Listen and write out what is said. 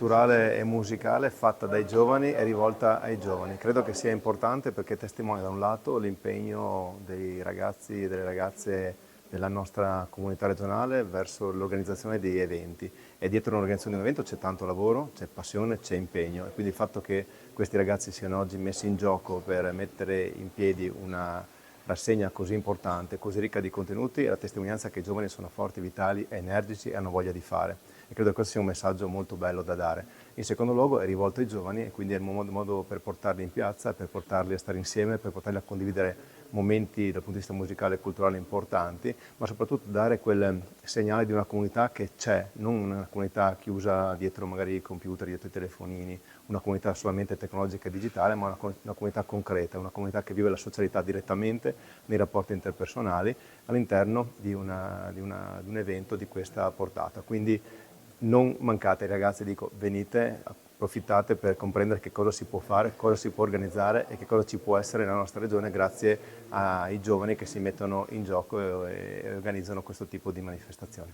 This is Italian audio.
culturale e musicale fatta dai giovani e rivolta ai giovani. Credo che sia importante perché testimonia da un lato l'impegno dei ragazzi e delle ragazze della nostra comunità regionale verso l'organizzazione di eventi e dietro l'organizzazione di un evento c'è tanto lavoro, c'è passione, c'è impegno e quindi il fatto che questi ragazzi siano oggi messi in gioco per mettere in piedi una rassegna così importante, così ricca di contenuti, è la testimonianza che i giovani sono forti, vitali, energici e hanno voglia di fare. E credo che questo sia un messaggio molto bello da dare. In secondo luogo è rivolto ai giovani e quindi è il modo per portarli in piazza, per portarli a stare insieme, per portarli a condividere momenti dal punto di vista musicale e culturale importanti, ma soprattutto dare quel segnale di una comunità che c'è, non una comunità chiusa dietro magari i computer, dietro i telefonini, una comunità solamente tecnologica e digitale, ma una comunità concreta, una comunità che vive la socialità direttamente nei rapporti interpersonali all'interno di un evento di questa portata. Quindi non mancate ragazzi, dico venite, approfittate per comprendere che cosa si può fare, cosa si può organizzare e che cosa ci può essere nella nostra regione grazie ai giovani che si mettono in gioco e organizzano questo tipo di manifestazioni.